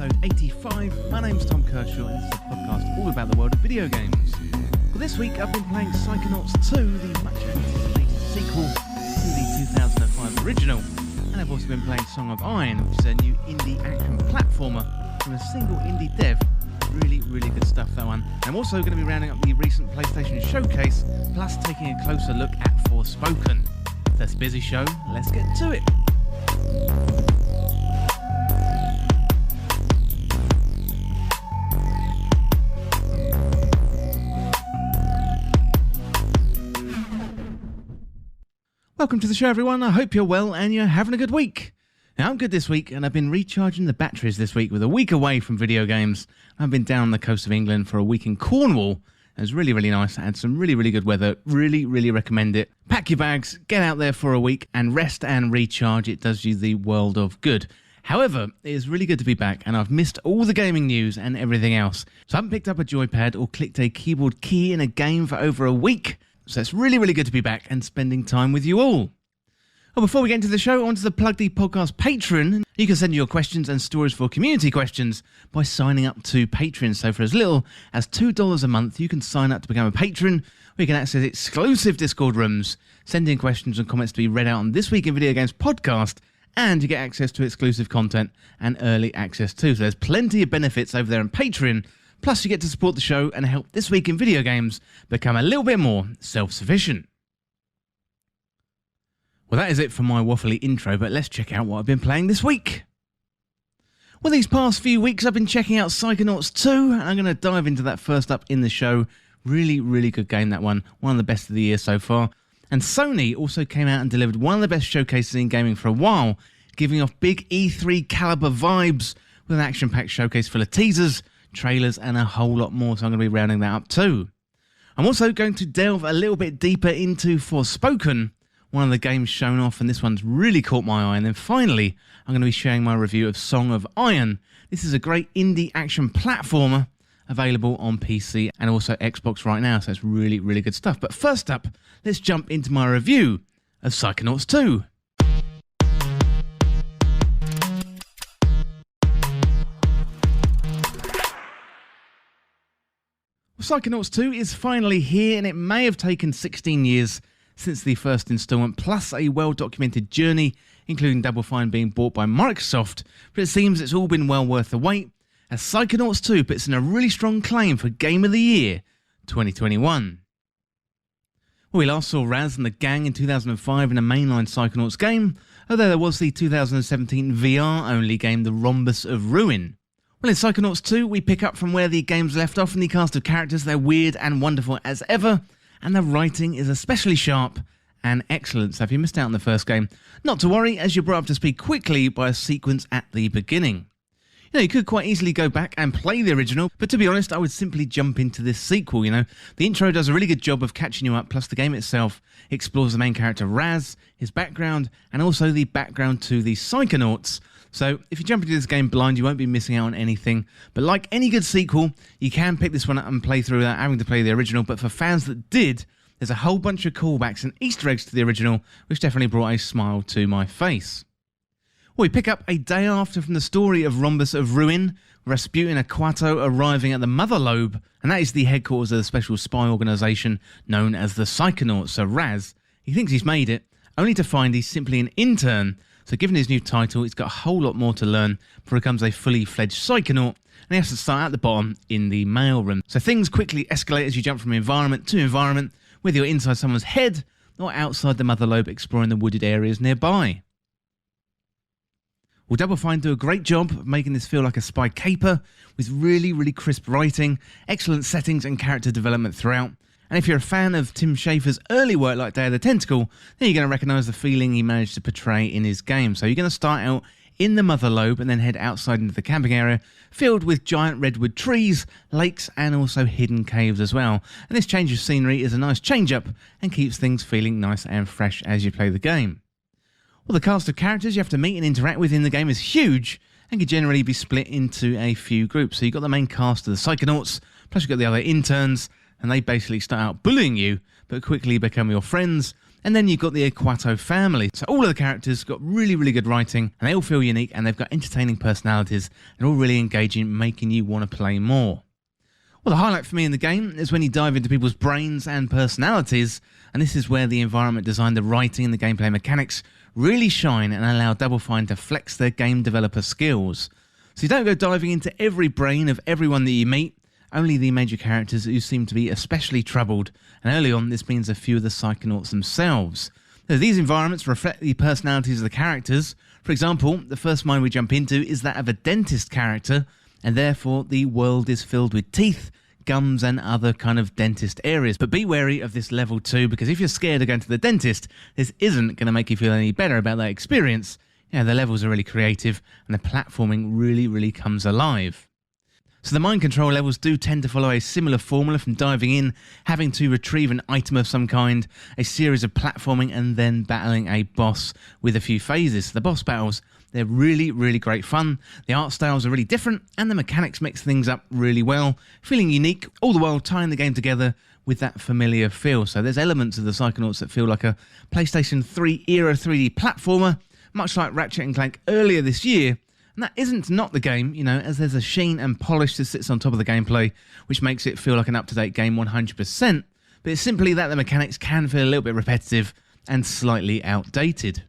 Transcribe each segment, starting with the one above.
episode 85. My name's Tom Kershaw and this is a podcast all about the world of video games. Well, this week I've been playing Psychonauts 2, the much anticipated sequel to the 2005 original. And I've also been playing Song of Iron, which is a new indie action platformer from a single indie dev. Really good stuff, that one. I'm also going to be rounding up the recent PlayStation Showcase, plus taking a closer look at Forspoken. That's a busy show, let's get to it. Welcome to the show, everyone. I hope you're well and you're having a good week. Now, I'm good this week, and I've been recharging the batteries this week with a week away from video games. I've been down on the coast of England for a week in Cornwall. It was really nice. I had some really good weather. Really recommend it. Pack your bags, get out there for a week, and rest and recharge. It does you the world of good. However, it is really good to be back, and I've missed all the gaming news and everything else. So I haven't picked up a joypad or clicked a keyboard key in a game for over a week. So it's really good to be back and spending time with you all. Well, before we get into the show, I wanted to plug the podcast Patreon. You can send your questions and stories for community questions by signing up to Patreon. So for as little as $2 a month, you can sign up to become a patron, where you can access exclusive Discord rooms, send in questions and comments to be read out on This Week in Video Games podcast, and you get access to exclusive content and early access too. So there's plenty of benefits over there on Patreon. Plus, you get to support the show and help This Week in Video Games become a little bit more self-sufficient. Well, that is it for my waffly intro, but let's check out what I've been playing this week. Well, these past few weeks I've been checking out Psychonauts 2, and I'm going to dive into that first up in the show. Really good game, that one. One of the best of the year so far. And Sony also came out and delivered one of the best showcases in gaming for a while, giving off big E3 caliber vibes with an action-packed showcase full of teasers, trailers, and a whole lot more, so I'm going to be rounding that up too. I'm also going to delve a little bit deeper into Forspoken, one of the games shown off, and this one's really caught my eye. And then finally, I'm going to be sharing my review of Song of Iron. This is a great indie action platformer available on PC and also Xbox right now, so it's really good stuff. But first up, let's jump into my review of Psychonauts 2. Psychonauts 2 is finally here, and it may have taken 16 years since the first installment, plus a well-documented journey, including Double Fine being bought by Microsoft, but it seems it's all been well worth the wait, as Psychonauts 2 puts in a really strong claim for Game of the Year 2021. Well, we last saw Raz and the gang in 2005 in a mainline Psychonauts game, although there was the 2017 VR-only game The Rhombus of Ruin. Well, in Psychonauts 2, we pick up from where the game's left off, and the cast of characters, they're weird and wonderful as ever, and the writing is especially sharp and excellent. So if you missed out on the first game, not to worry, as you're brought up to speed quickly by a sequence at the beginning. You know, you could quite easily go back and play the original, but to be honest, I would simply jump into this sequel, you know. The intro does a really good job of catching you up, plus the game itself explores the main character Raz, his background, and also the background to the Psychonauts. So if you jump into this game blind, you won't be missing out on anything. But like any good sequel, you can pick this one up and play through without having to play the original. But for fans that did, there's a whole bunch of callbacks and Easter eggs to the original, which definitely brought a smile to my face. Well, we pick up a day after from the story of Rhombus of Ruin, Rasputin Aquato arriving at the Mother Lobe, and that is the headquarters of the special spy organisation known as the Psychonauts. So Raz, he thinks he's made it, only to find he's simply an intern. So given his new title, he's got a whole lot more to learn before he becomes a fully fledged Psychonaut, and he has to start at the bottom in the mailroom. So things quickly escalate as you jump from environment to environment, whether you're inside someone's head or outside the Mother Lobe exploring the wooded areas nearby. Well, Double Fine do a great job of making this feel like a spy caper, with really crisp writing, excellent settings and character development throughout. And if you're a fan of Tim Schafer's early work like Day of the Tentacle, then you're going to recognise the feeling he managed to portray in his game. So you're going to start out in the Mother Lobe and then head outside into the camping area, filled with giant redwood trees, lakes and also hidden caves as well. And this change of scenery is a nice change-up and keeps things feeling nice and fresh as you play the game. Well, the cast of characters you have to meet and interact with in the game is huge and can generally be split into a few groups. So you've got the main cast of the Psychonauts, plus you've got the other interns, and they basically start out bullying you, but quickly become your friends, And then you've got the Aquato family. So all of the characters got really, really good writing, and they all feel unique, and they've got entertaining personalities. They're all really engaging, making you want to play more. Well, the highlight for me in the game is when you dive into people's brains and personalities, and this is where the environment design, the writing, and the gameplay mechanics really shine and allow Double Fine to flex their game developer skills. So you don't go diving into every brain of everyone that you meet, only the major characters who seem to be especially troubled, and early on this means a few of the Psychonauts themselves. Now, these environments reflect the personalities of the characters. For example, the first mind we jump into is that of a dentist character, and therefore the world is filled with teeth, gums and other kind of dentist areas. But be wary of this level 2, because if you're scared of going to the dentist, this isn't going to make you feel any better about that experience. Yeah, the levels are really creative and the platforming really comes alive. So the mind control levels do tend to follow a similar formula from diving in, having to retrieve an item of some kind, a series of platforming, and then battling a boss with a few phases. So the boss battles, they're really great fun. The art styles are really different, and the mechanics mix things up really well, feeling unique, all the while tying the game together with that familiar feel. So there's elements of the Psychonauts that feel like a PlayStation 3 era 3D platformer, much like Ratchet & Clank earlier this year. And that isn't not the game, you know, as there's a sheen and polish that sits on top of the gameplay, which makes it feel like an up-to-date game 100%, but it's simply that the mechanics can feel a little bit repetitive and slightly outdated.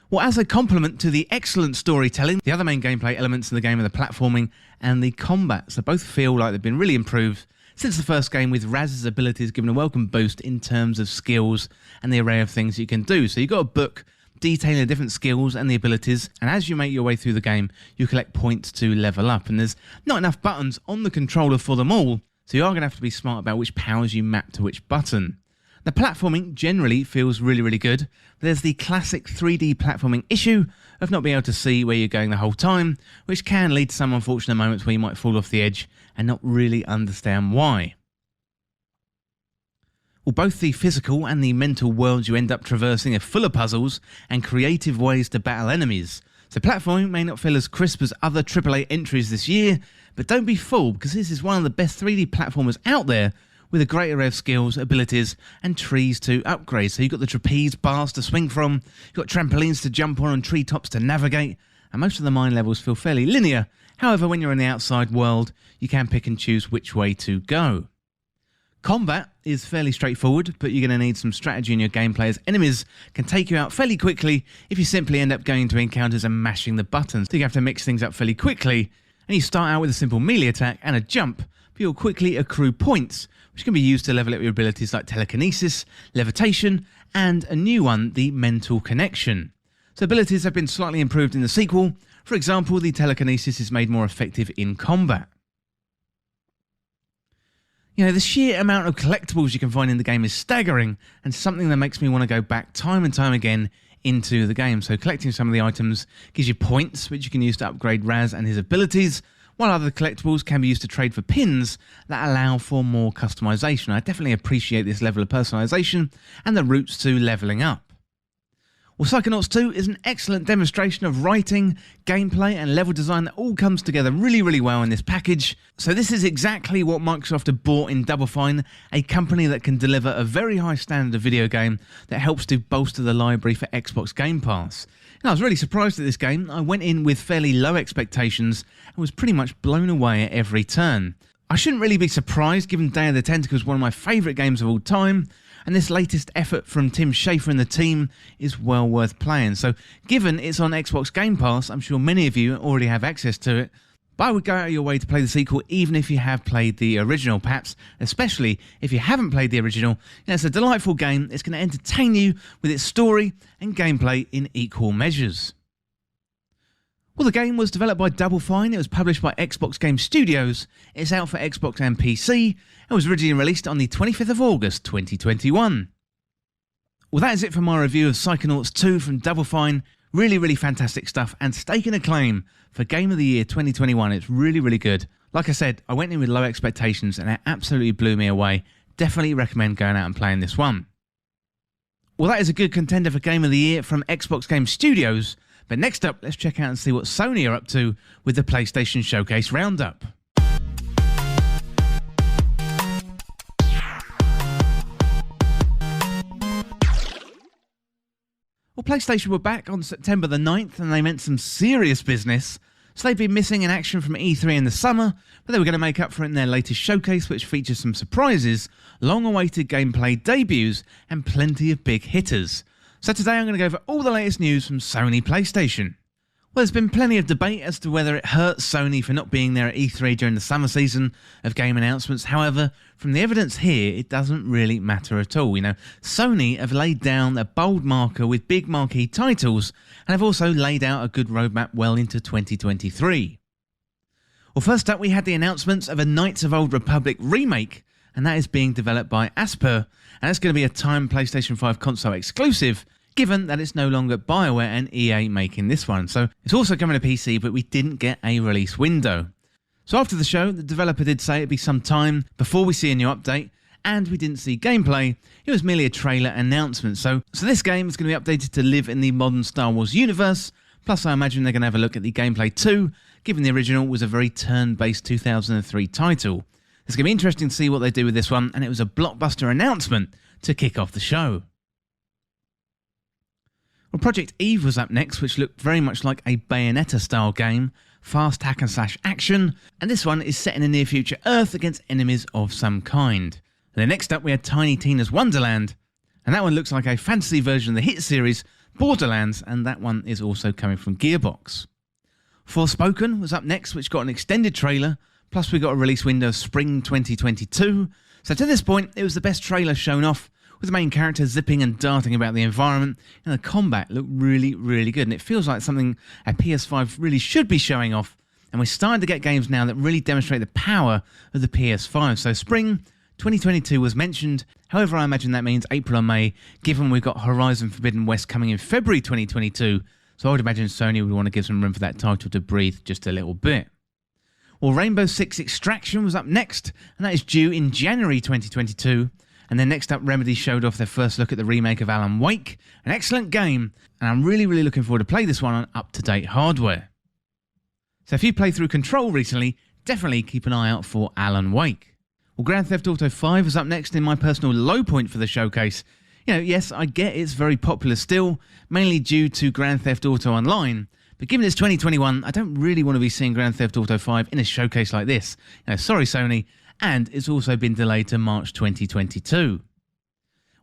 Well, as a complement to the excellent storytelling, the other main gameplay elements in the game are the platforming and the combat, so both feel like they've been really improved since the first game, with Raz's abilities given a welcome boost in terms of skills and the array of things you can do. So you've got a book detailing the different skills and the abilities, and as you make your way through the game, you collect points to level up, and there's not enough buttons on the controller for them all, so you are going to have to be smart about which powers you map to which button. The platforming generally feels really good, but there's the classic 3D platforming issue of not being able to see where you're going the whole time, which can lead to some unfortunate moments where you might fall off the edge and not really understand why. Well, both the physical and the mental worlds you end up traversing are full of puzzles and creative ways to battle enemies. So platforming may not feel as crisp as other AAA entries this year, but don't be fooled, because this is one of the best 3D platformers out there, with a great array of skills, abilities and trees to upgrade. So you've got the trapeze bars to swing from, you've got trampolines to jump on and treetops to navigate, and most of the mine levels feel fairly linear. However, when you're in the outside world, you can pick and choose which way to go. Combat is fairly straightforward, but you're going to need some strategy in your gameplay, as enemies can take you out fairly quickly if you simply end up going into encounters and mashing the buttons. So you have to mix things up fairly quickly, and you start out with a simple melee attack and a jump, but you'll quickly accrue points, which can be used to level up your abilities like telekinesis, levitation, and a new one, the mental connection. So abilities have been slightly improved in the sequel. For example, the telekinesis is made more effective in combat. You know, the sheer amount of collectibles you can find in the game is staggering, and something that makes me want to go back time and time again into the game. So collecting some of the items gives you points, which you can use to upgrade Raz and his abilities, while other collectibles can be used to trade for pins that allow for more customization. I definitely appreciate this level of personalization and the routes to leveling up. Well, Psychonauts 2 is an excellent demonstration of writing, gameplay and level design that all comes together really well in this package. So this is exactly what Microsoft have bought in Double Fine, a company that can deliver a very high standard of video game that helps to bolster the library for Xbox Game Pass. And I was really surprised at this game. I went in with fairly low expectations and was pretty much blown away at every turn. I shouldn't really be surprised, given Day of the Tentacle is one of my favourite games of all time, and this latest effort from Tim Schafer and the team is well worth playing. So given it's on Xbox Game Pass, I'm sure many of you already have access to it, but I would go out of your way to play the sequel even if you have played the original, perhaps especially if you haven't played the original. You know, it's a delightful game. It's going to entertain you with its story and gameplay in equal measures. Well, the game was developed by Double Fine. It was published by Xbox Game Studios. It's out for Xbox and PC and was originally released on the 25th of August 2021. Well, that is it for my review of Psychonauts 2 from Double Fine. Really fantastic stuff, and staking a claim for Game of the Year 2021. It's really good. Like I said, I went in with low expectations and it absolutely blew me away. Definitely recommend going out and playing this one. Well, that is a good contender for Game of the Year from Xbox Game Studios. But next up, let's check out and see what Sony are up to with the PlayStation Showcase Roundup. Well, PlayStation were back on September the 9th and they meant some serious business. So they've been missing in action from E3 in the summer, but they were going to make up for it in their latest showcase, which features some surprises, long-awaited gameplay debuts, and plenty of big hitters. So today I'm going to go over all the latest news from Sony PlayStation. Well, there's been plenty of debate as to whether it hurts Sony for not being there at E3 during the summer season of game announcements. However, from the evidence here, it doesn't really matter at all. Sony have laid down a bold marker with big marquee titles and have also laid out a good roadmap well into 2023. Well, first up, we had the announcements of a Knights of Old Republic remake, and that is being developed by Asper, and it's going to be a timed PlayStation 5 console exclusive, given that it's no longer BioWare and EA making this one. So it's also coming to PC, but we didn't get a release window. So after the show, the developer did say it'd be some time before we see a new update, and we didn't see gameplay. It was merely a trailer announcement. So this game is going to be updated to live in the modern Star Wars universe, plus I imagine they're going to have a look at the gameplay too, given the original was a very turn-based 2003 title. It's going to be interesting to see what they do with this one, and it was a blockbuster announcement to kick off the show. Well, Project Eve was up next, which looked very much like a Bayonetta-style game, fast hack and slash action, and this one is set in a near future Earth against enemies of some kind. And then next up we had Tiny Tina's Wonderland, and that one looks like a fantasy version of the hit series Borderlands, and that one is also coming from Gearbox. Forspoken was up next, which got an extended trailer, plus we got a release window of spring 2022, so to this point it was the best trailer shown off, with the main character zipping and darting about the environment, and the combat looked really, really good, and it feels like something a PS5 really should be showing off, and we're starting to get games now that really demonstrate the power of the PS5. So spring 2022 was mentioned, however I imagine that means April or May, given we've got Horizon Forbidden West coming in February 2022, so I would imagine Sony would want to give some room for that title to breathe just a little bit. Well, Rainbow Six Extraction was up next, and that is due in January 2022. And then next up, Remedy showed off their first look at the remake of Alan Wake, an excellent game, and I'm really, really looking forward to play this one on up-to-date hardware. So if you played through Control recently, definitely keep an eye out for Alan Wake. Well, Grand Theft Auto 5 is up next in my personal low point for the showcase. Yes, I get it's very popular still, mainly due to Grand Theft Auto Online, but given it's 2021, I don't really want to be seeing Grand Theft Auto 5 in a showcase like this. Sorry Sony, and it's also been delayed to March 2022.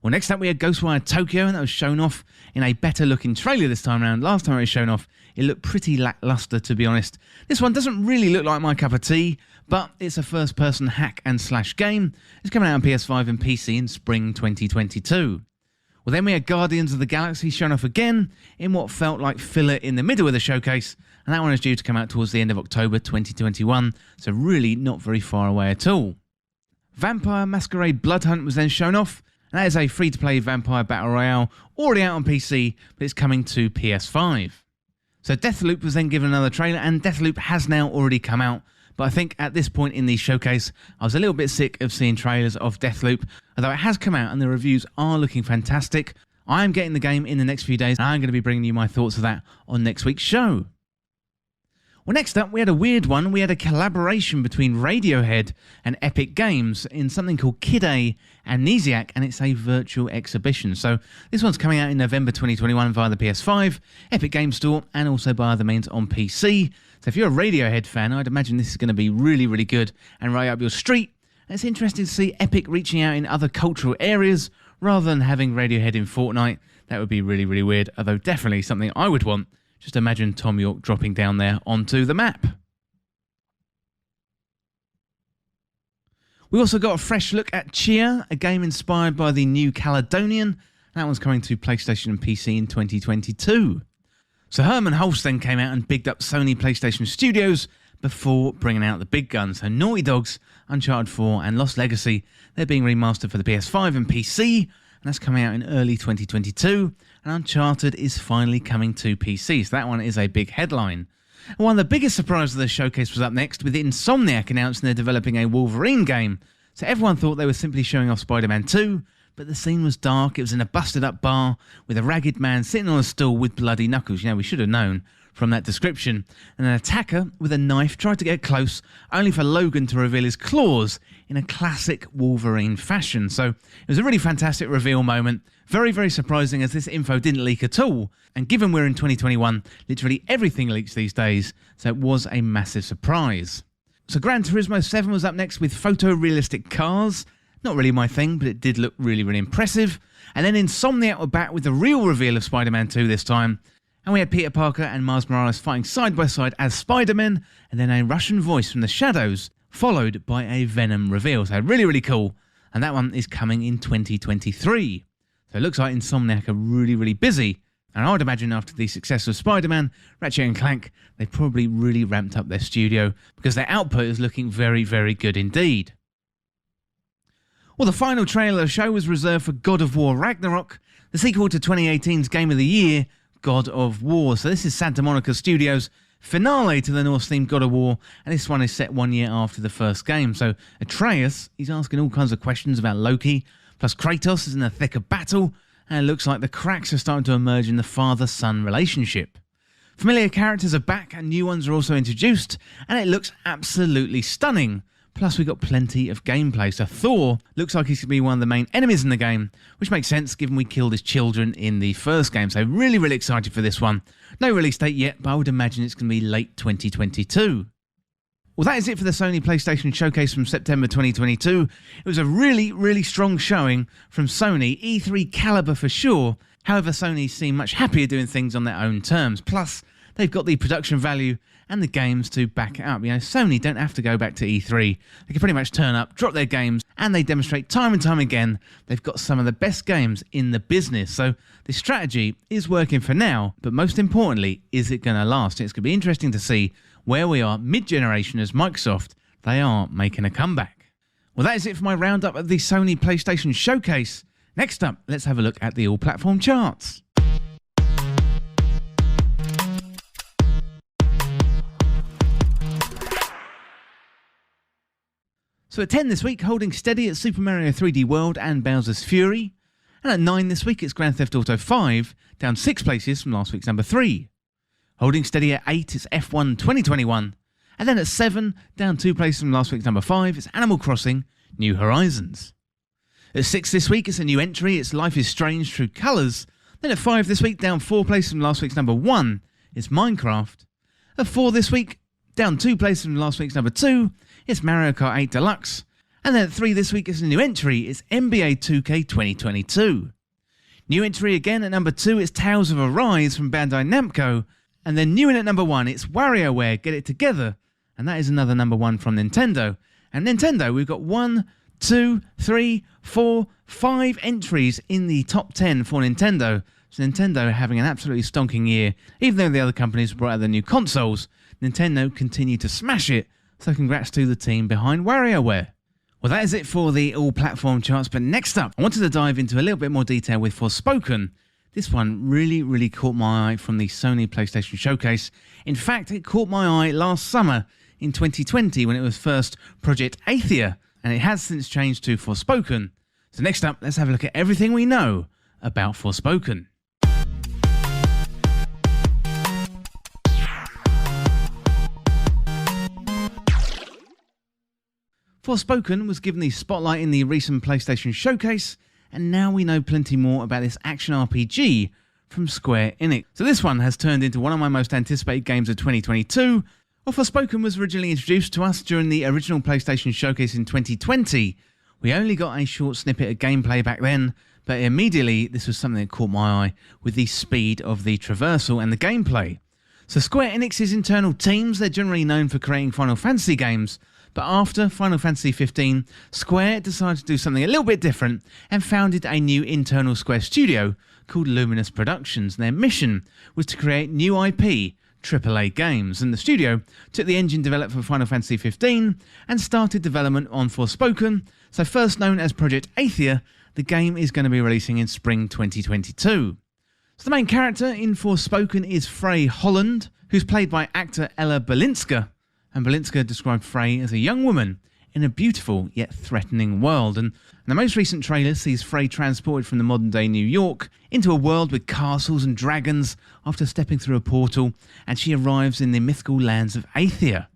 Well, next up we had Ghostwire Tokyo, and that was shown off in a better looking trailer this time around. Last time it was shown off, it looked pretty lackluster, to be honest. This one doesn't really look like my cup of tea, but it's a first person hack and slash game. It's coming out on PS5 and PC in spring 2022. Well, then we had Guardians of the Galaxy shown off again in what felt like filler in the middle of the showcase, and that one is due to come out towards the end of October 2021, so really not very far away at all. Vampire Masquerade Bloodhunt was then shown off, and that is a free-to-play vampire battle royale already out on PC, but it's coming to PS5. So Deathloop was then given another trailer, and Deathloop has now already come out, but I think at this point in the showcase, I was a little bit sick of seeing trailers of Deathloop, although it has come out and the reviews are looking fantastic. I am getting the game in the next few days, and I'm going to be bringing you my thoughts of that on next week's show. Well, next up, we had a weird one. We had a collaboration between Radiohead and Epic Games in something called Kid A Amnesiac, and it's a virtual exhibition. So this one's coming out in November 2021 via the PS5, Epic Games Store, and also by other means on PC. So if you're a Radiohead fan, I'd imagine this is going to be really, really good and right up your street. And it's interesting to see Epic reaching out in other cultural areas rather than having Radiohead in Fortnite. That would be really, really weird, although definitely something I would want. Just imagine Tom York dropping down there onto the map. We also got a fresh look at Chia, a game inspired by the New Caledonian. That one's coming to PlayStation and PC in 2022. So Herman Hulst then came out and bigged up Sony PlayStation Studios before bringing out the big guns. So Naughty Dog's Uncharted 4 and Lost Legacy, they're being remastered for the PS5 and PC, and that's coming out in early 2022. And Uncharted is finally coming to PC, so that one is a big headline. And one of the biggest surprises of the showcase was up next, with Insomniac announcing they're developing a Wolverine game. So everyone thought they were simply showing off Spider-Man 2, but the scene was dark. It was in a busted-up bar with a ragged man sitting on a stool with bloody knuckles. We should have known from that description. And an attacker with a knife tried to get close, only for Logan to reveal his claws in a classic Wolverine fashion. So it was a really fantastic reveal moment. Very, very surprising as this info didn't leak at all, and given we're in 2021, literally everything leaks these days, so it was a massive surprise. So Gran Turismo 7 was up next with photorealistic cars. Not really my thing, but it did look really, really impressive. And then Insomniac were back with the real reveal of Spider-Man 2 this time. And we had Peter Parker and Miles Morales fighting side by side as Spider-Man, and then a Russian voice from the shadows, followed by a Venom reveal. So really, really cool. And that one is coming in 2023. So it looks like Insomniac are really, really busy. And I would imagine after the success of Spider-Man, Ratchet & Clank, they've probably really ramped up their studio because their output is looking very, very good indeed. Well, the final trailer of the show was reserved for God of War Ragnarok, the sequel to 2018's Game of the Year, God of War. So this is Santa Monica Studios' finale to the Norse-themed God of War, and this one is set 1 year after the first game. So Atreus, he's asking all kinds of questions about Loki, plus Kratos is in the thick of battle, and it looks like the cracks are starting to emerge in the father-son relationship. Familiar characters are back and new ones are also introduced, and it looks absolutely stunning. Plus, we've got plenty of gameplay. So Thor looks like he's going to be one of the main enemies in the game, which makes sense given we killed his children in the first game. So really, really excited for this one. No release date yet, but I would imagine it's going to be late 2022. Well, that is it for the Sony PlayStation Showcase from September 2022. It was a really, really strong showing from Sony, E3 caliber for sure. However, Sony seem much happier doing things on their own terms. Plus, they've got the production value and the games to back it up. You know, Sony don't have to go back to E3. They can pretty much turn up, drop their games, and they demonstrate time and time again they've got some of the best games in the business. So this strategy is working for now, but most importantly, is it going to last? It's going to be interesting to see where we are mid-generation as Microsoft, they are making a comeback. Well, that is it for my roundup of the Sony PlayStation Showcase. Next up, let's have a look at the all-platform charts. So at 10 this week, holding steady at Super Mario 3D World and Bowser's Fury. And at 9 this week, it's Grand Theft Auto 5, down 6 places from last week's number 3. Holding steady at 8, it's F1 2021. And then at 7, down 2 places from last week's number 5, it's Animal Crossing New Horizons. At 6 this week, it's a new entry, it's Life is Strange True Colours. Then at 5 this week, down 4 places from last week's number 1, it's Minecraft. At 4 this week, down 2 places from last week's number 2, it's Mario Kart 8 Deluxe. And then at 3 this week is a new entry, it's NBA 2K 2022. New entry again at number 2 is Tales of Arise from Bandai Namco. And then new in at number 1, it's WarioWare Get It Together. And that is another number 1 from Nintendo. And Nintendo, we've got 1, 2, 3, 4, 5 entries in the top 10 for Nintendo. So Nintendo having an absolutely stonking year. Even though the other companies brought out their new consoles, Nintendo continue to smash it. So congrats to the team behind WarioWare. Well, that is it for the all-platform charts, but next up, I wanted to dive into a little bit more detail with Forspoken. This one really, really caught my eye from the Sony PlayStation Showcase. In fact, it caught my eye last summer in 2020 when it was first Project Athia, and it has since changed to Forspoken. So next up, let's have a look at everything we know about Forspoken. Forspoken was given the spotlight in the recent PlayStation Showcase, and now we know plenty more about this action RPG from Square Enix. So this one has turned into one of my most anticipated games of 2022. Well, Forspoken was originally introduced to us during the original PlayStation Showcase in 2020. We only got a short snippet of gameplay back then, but immediately this was something that caught my eye with the speed of the traversal and the gameplay. So Square Enix's internal teams, they're generally known for creating Final Fantasy games, but after Final Fantasy 15, Square decided to do something a little bit different and founded a new internal Square studio called Luminous Productions. And their mission was to create new IP, AAA games. And the studio took the engine developed for Final Fantasy 15 and started development on Forspoken. So first known as Project Athia, the game is going to be releasing in spring 2022. So the main character in Forspoken is Frey Holland, who's played by actor Ella Balinska. And Balinska described Frey as a young woman in a beautiful yet threatening world. And the most recent trailer sees Frey transported from the modern-day New York into a world with castles and dragons after stepping through a portal, and she arrives in the mythical lands of Athia.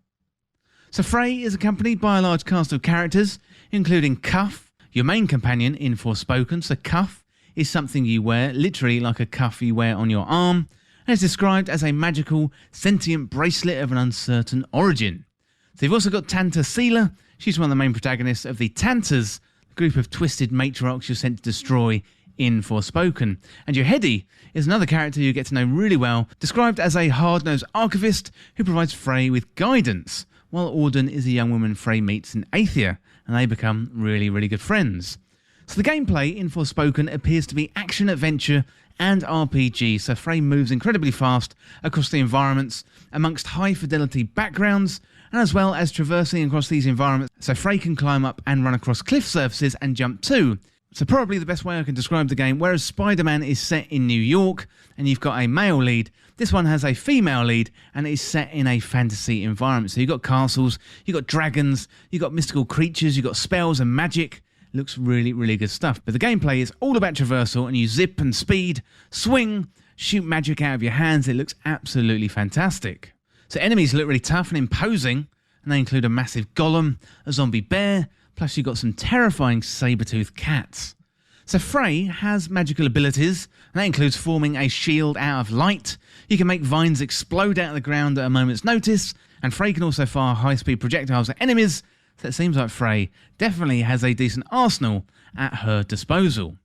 So Frey is accompanied by a large cast of characters, including Cuff, your main companion in Forspoken. So Cuff is something you wear, literally like a cuff you wear on your arm, and is described as a magical, sentient bracelet of an uncertain origin. So you've also got Tanta Seela. She's one of the main protagonists of the Tantas, the group of twisted matriarchs you're sent to destroy in Forspoken. And your Hedi is another character you get to know really well, described as a hard-nosed archivist who provides Frey with guidance, while Auden is a young woman Frey meets in Aethia, and they become really, really good friends. So the gameplay in Forspoken appears to be action-adventure and RPG, so Frey moves incredibly fast across the environments amongst high-fidelity backgrounds, and as well as traversing across these environments, so Frey can climb up and run across cliff surfaces and jump too. So probably the best way I can describe the game, whereas Spider-Man is set in New York and you've got a male lead, this one has a female lead and it is set in a fantasy environment. So you've got castles, you've got dragons, you've got mystical creatures, you've got spells and magic. Looks really, really good stuff. But the gameplay is all about traversal and you zip and speed, swing, shoot magic out of your hands. It looks absolutely fantastic. So enemies look really tough and imposing, and they include a massive golem, a zombie bear, plus you've got some terrifying saber-toothed cats. So Frey has magical abilities, and that includes forming a shield out of light. You can make vines explode out of the ground at a moment's notice, and Frey can also fire high-speed projectiles at enemies, so it seems like Frey definitely has a decent arsenal at her disposal.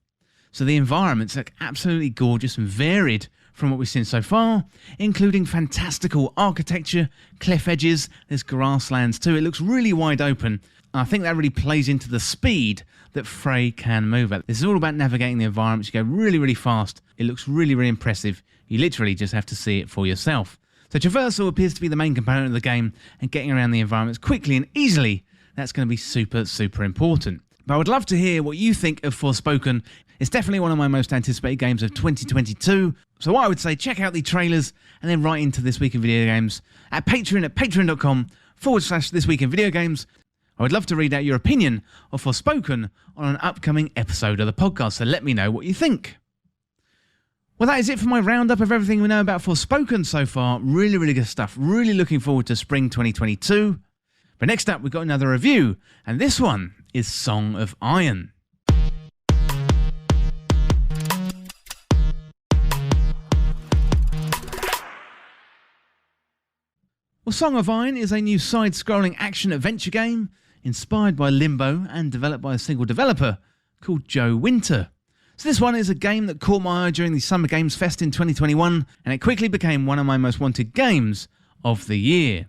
So the environments look absolutely gorgeous and varied from what we've seen so far, including fantastical architecture, cliff edges, there's grasslands too. It looks really wide open. I think that really plays into the speed that Frey can move at. This is all about navigating the environments. You go really, really fast. It looks really, really impressive. You literally just have to see it for yourself. So traversal appears to be the main component of the game, and getting around the environments quickly and easily, that's going to be super, super important. But I would love to hear what you think of Forspoken. It's definitely one of my most anticipated games of 2022. So what I would say, check out the trailers and then right into This Week in Video Games at Patreon at patreon.com/This Week in Video Games. I would love to read out your opinion of Forspoken on an upcoming episode of the podcast, so let me know what you think. Well, that is it for my roundup of everything we know about Forspoken so far. Really, really good stuff. Really looking forward to spring 2022. But next up, we've got another review, and this one is Song of Iron. Well, Song of Iron is a new side-scrolling action-adventure game inspired by Limbo and developed by a single developer called Joe Winter. So this one is a game that caught my eye during the Summer Games Fest in 2021, and it quickly became one of my most wanted games of the year.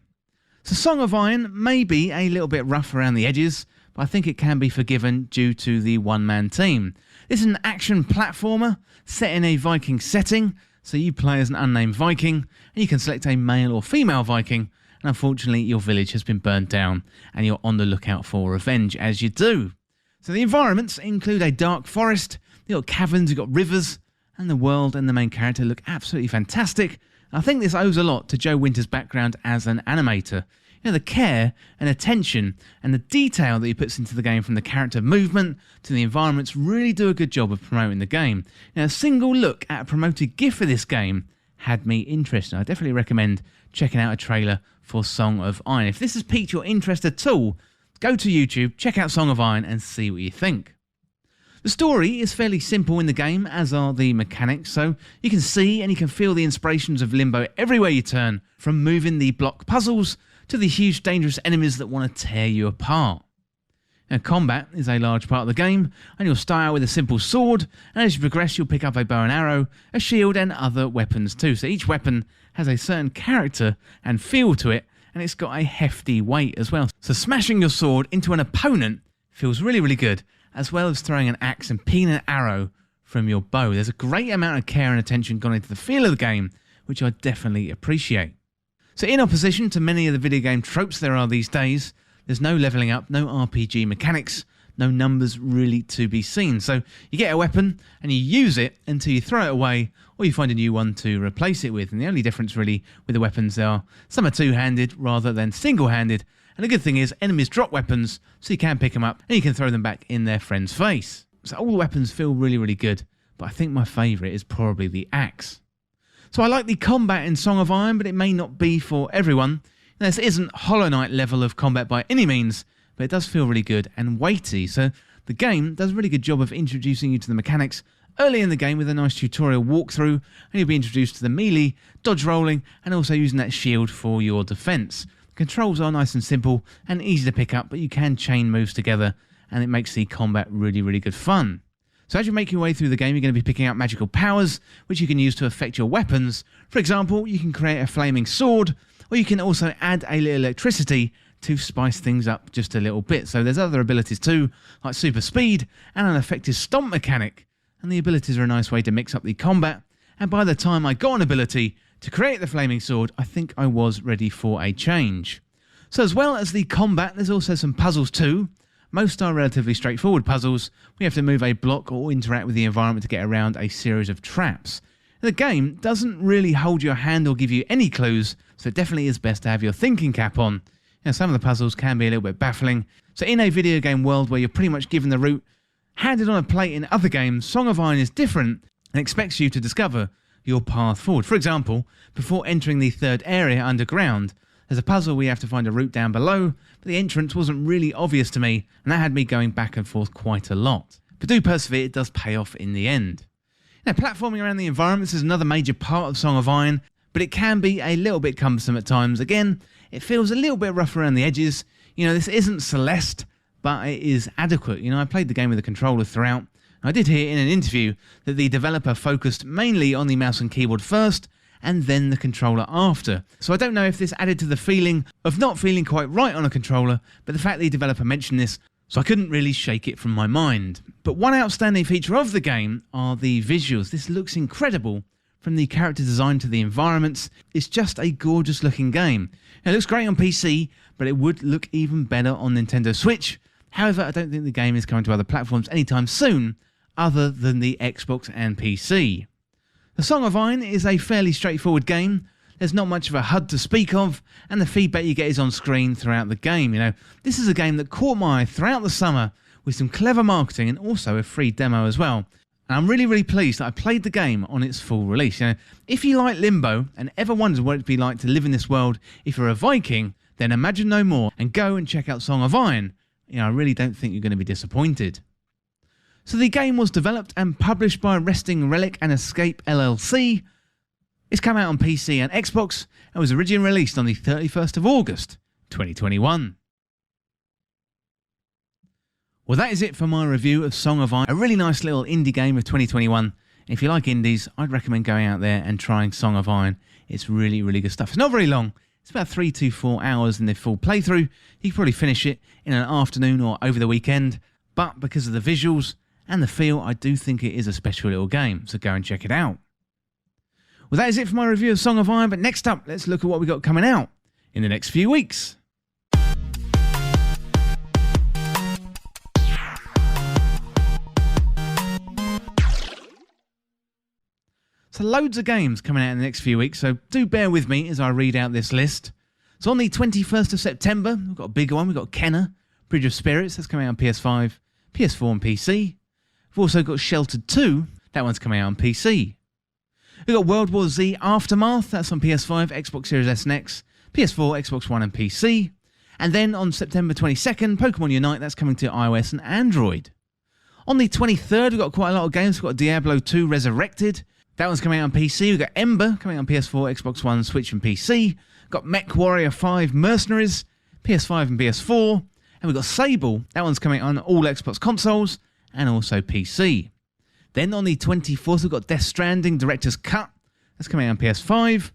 So Song of Iron may be a little bit rough around the edges, but I think it can be forgiven due to the one-man team. This is an action platformer set in a Viking setting, so you play as an unnamed Viking, and you can select a male or female Viking, and unfortunately your village has been burned down, and you're on the lookout for revenge as you do. So the environments include a dark forest, you've got caverns, you've got rivers, and the world and the main character look absolutely fantastic. I think this owes a lot to Joe Winter's background as an animator. You know, the care and attention and the detail that he puts into the game, from the character movement to the environments, really do a good job of promoting the game. Now, a single look at a promoted GIF for this game had me interested. I definitely recommend checking out a trailer for Song of Iron. If this has piqued your interest at all, go to YouTube, check out Song of Iron and see what you think. The story is fairly simple in the game, as are the mechanics, so you can see and you can feel the inspirations of Limbo everywhere you turn, from moving the block puzzles to the huge dangerous enemies that want to tear you apart. Now, combat is a large part of the game, and you'll start out with a simple sword, and as you progress you'll pick up a bow and arrow, a shield and other weapons too. So each weapon has a certain character and feel to it, and it's got a hefty weight as well. So smashing your sword into an opponent feels really, really good, as well as throwing an axe and pinging an arrow from your bow. There's a great amount of care and attention gone into the feel of the game, which I definitely appreciate. So in opposition to many of the video game tropes there are these days, there's no leveling up, no RPG mechanics, no numbers really to be seen. So you get a weapon and you use it until you throw it away, or you find a new one to replace it with. And the only difference really with the weapons are some are two-handed rather than single-handed. And the good thing is enemies drop weapons, so you can pick them up and you can throw them back in their friend's face. So all the weapons feel really, really good, but I think my favourite is probably the axe. So I like the combat in Song of Iron, but it may not be for everyone. Now, this isn't Hollow Knight level of combat by any means, but it does feel really good and weighty. So the game does a really good job of introducing you to the mechanics early in the game with a nice tutorial walkthrough, and you'll be introduced to the melee, dodge rolling, and also using that shield for your defense. The controls are nice and simple and easy to pick up, but you can chain moves together, and it makes the combat really, really good fun. So as you make your way through the game, you're going to be picking up magical powers, which you can use to affect your weapons. For example, you can create a flaming sword, or you can also add a little electricity to spice things up just a little bit. So there's other abilities too, like super speed and an effective stomp mechanic. And the abilities are a nice way to mix up the combat. And by the time I got an ability to create the flaming sword, I think I was ready for a change. So as well as the combat, there's also some puzzles too. Most are relatively straightforward puzzles. We have to move a block or interact with the environment to get around a series of traps. The game doesn't really hold your hand or give you any clues, so it definitely is best to have your thinking cap on. Now, some of the puzzles can be a little bit baffling. So in a video game world where you're pretty much given the route handed on a plate in other games, Song of Iron is different and expects you to discover your path forward. For example, before entering the third area underground, there's a puzzle where you have to find a route down below, but the entrance wasn't really obvious to me, and that had me going back and forth quite a lot. But do persevere, it does pay off in the end. Now, platforming around the environments is another major part of Song of Iron, but it can be a little bit cumbersome at times. Again, it feels a little bit rough around the edges. This isn't Celeste, but it is adequate. I played the game with a controller throughout. I did hear in an interview that the developer focused mainly on the mouse and keyboard first, and then the controller after. So I don't know if this added to the feeling of not feeling quite right on a controller, but the fact the developer mentioned this, so I couldn't really shake it from my mind. But one outstanding feature of the game are the visuals. This looks incredible. From the character design to the environments, it's just a gorgeous looking game. It looks great on PC, but it would look even better on Nintendo Switch. However, I don't think the game is coming to other platforms anytime soon, other than the Xbox and PC. The Song of Iron is a fairly straightforward game. There's not much of a HUD to speak of, and the feedback you get is on screen throughout the game. This is a game that caught my eye throughout the summer with some clever marketing and also a free demo as well. And I'm really, really pleased that I played the game on its full release. If you like Limbo and ever wondered what it'd be like to live in this world if you're a Viking, then imagine no more and go and check out Song of Iron. I really don't think you're going to be disappointed. So the game was developed and published by Resting Relic and Escape LLC. It's come out on PC and Xbox and was originally released on the 31st of August, 2021. Well, that is it for my review of Song of Iron, a really nice little indie game of 2021. If you like indies, I'd recommend going out there and trying Song of Iron. It's really, really good stuff. It's not very long. It's about 3 to 4 hours in the full playthrough. You can probably finish it in an afternoon or over the weekend, but because of the visuals and the feel, I do think it is a special little game, so go and check it out. Well, that is it for my review of Song of Iron, but next up, let's look at what we got coming out in the next few weeks. So loads of games coming out in the next few weeks, so do bear with me as I read out this list. So on the 21st of September, we've got a bigger one. We've got Kenna, Bridge of Spirits. That's coming out on PS5, PS4 and PC. We've also got Sheltered 2. That one's coming out on PC. We've got World War Z Aftermath. That's on PS5, Xbox Series S and X, PS4, Xbox One and PC. And then on September 22nd, Pokemon Unite. That's coming to iOS and Android. On the 23rd, we've got quite a lot of games. We've got Diablo 2 Resurrected. That one's coming out on PC. We've got Ember coming out on PS4, Xbox One, Switch and PC. We've got Mech Warrior 5 Mercenaries, PS5 and PS4. And we've got Sable. That one's coming on all Xbox consoles and also PC. Then on the 24th, we've got Death Stranding Director's Cut. That's coming out on PS5.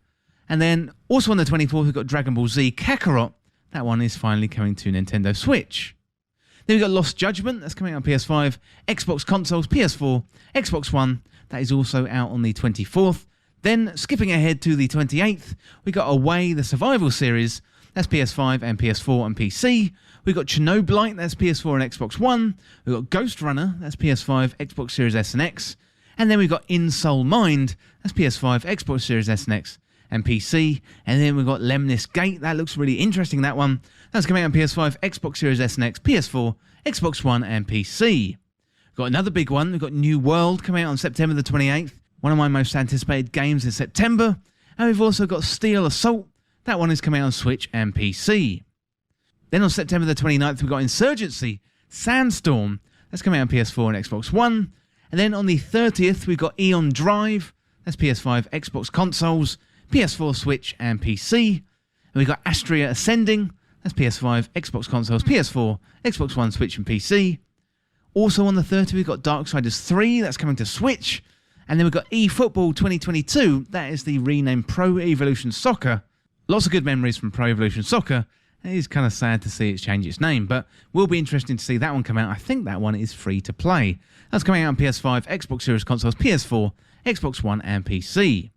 And then also on the 24th, we've got Dragon Ball Z Kakarot. That one is finally coming to Nintendo Switch. Then we've got Lost Judgment. That's coming out on PS5, Xbox consoles, PS4, Xbox One. That is also out on the 24th. Then, skipping ahead to the 28th, we got Away, the Survival Series. That's PS5 and PS4 and PC. We've got Chernobylite, that's PS4 and Xbox One. We've got Ghost Runner, that's PS5, Xbox Series S and X. And then we've got In Soul Mind, that's PS5, Xbox Series S and X and PC. And then we've got Lemnis Gate, that looks really interesting, that one. That's coming out on PS5, Xbox Series S and X, PS4, Xbox One and PC. Got another big one. We've got New World coming out on September the 28th. One of my most anticipated games in September. And we've also got Steel Assault. That one is coming out on Switch and PC. Then on September the 29th, we've got Insurgency, Sandstorm. That's coming out on PS4 and Xbox One. And then on the 30th, we've got Eon Drive. That's PS5, Xbox consoles, PS4, Switch, and PC. And we've got Astria Ascending. That's PS5, Xbox consoles, PS4, Xbox One, Switch, and PC. Also on the 30th, we've got Darksiders 3. That's coming to Switch. And then we've got eFootball 2022. That is the renamed Pro Evolution Soccer. Lots of good memories from Pro Evolution Soccer. It is kind of sad to see it's changed its name, but will be interesting to see that one come out. I think that one is free to play. That's coming out on PS5, Xbox Series consoles, PS4, Xbox One, and PC.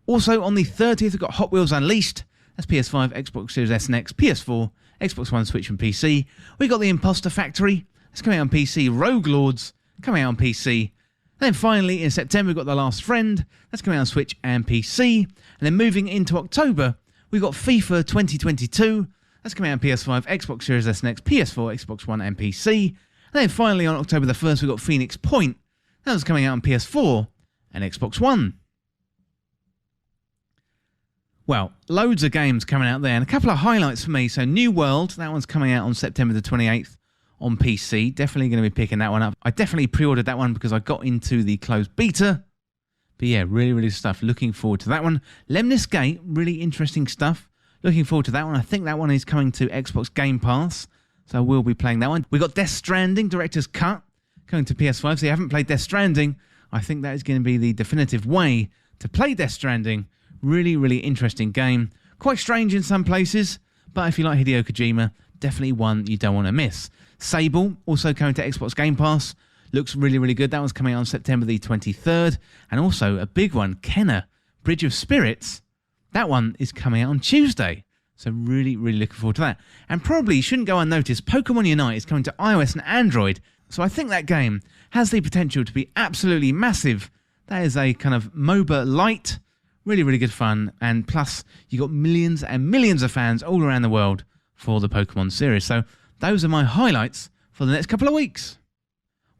Also on the 30th, we've got Hot Wheels Unleashed. That's PS5, Xbox Series S and X, PS4, Xbox One, Switch, and PC. We've got The Imposter Factory. That's coming out on PC. Rogue Lords, coming out on PC. And then finally, in September, we've got The Last Friend. That's coming out on Switch and PC. And then moving into October, we've got FIFA 2022. That's coming out on PS5, Xbox Series S and X, PS4, Xbox One, and PC. And then finally, on October the 1st, we've got Phoenix Point. That was coming out on PS4 and Xbox One. Well, loads of games coming out there, and a couple of highlights for me. So New World, that one's coming out on September the 28th on PC. Definitely going to be picking that one up. I definitely pre-ordered that one because I got into the closed beta. But yeah, really stuff. Looking forward to that one. Lemnis Gate, really interesting stuff. Looking forward to that one. I think that one is coming to Xbox Game Pass, so we'll be playing that one. We got Death Stranding Director's Cut coming to PS5. So if you haven't played Death Stranding, I think that is going to be the definitive way to play Death Stranding. Really interesting game. Quite strange in some places, but if you like Hideo Kojima, definitely one you don't want to miss. Sable, also coming to Xbox Game Pass. Looks really good. That one's coming out on September the 23rd. And also a big one, Kenna, Bridge of Spirits. That one is coming out on Tuesday. So really looking forward to that. And probably shouldn't go unnoticed, Pokemon Unite is coming to iOS and Android. So I think that game has the potential to be absolutely massive. That is a kind of MOBA light. Really good fun. And plus, you got millions and millions of fans all around the world for the Pokemon series. So those are my highlights for the next couple of weeks.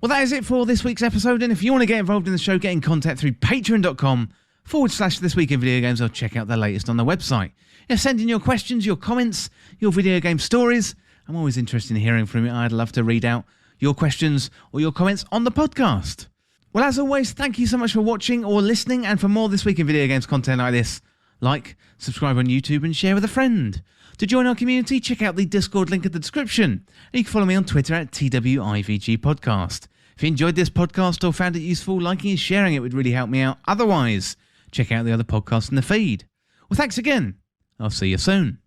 Well, that is it for this week's episode. And if you want to get involved in the show, get in contact through patreon.com/This Week in Video Games, or check out the latest on the website. Send in your questions, your comments, your video game stories. I'm always interested in hearing from you. I'd love to read out your questions or your comments on the podcast. Well, as always, thank you so much for watching or listening. And for more This Week in Video Games content like this, like, subscribe on YouTube, and share with a friend. To join our community, check out the Discord link in the description. And you can follow me on Twitter at TWIVG Podcast. If you enjoyed this podcast or found it useful, liking and sharing it would really help me out. Otherwise, check out the other podcasts in the feed. Well, thanks again. I'll see you soon.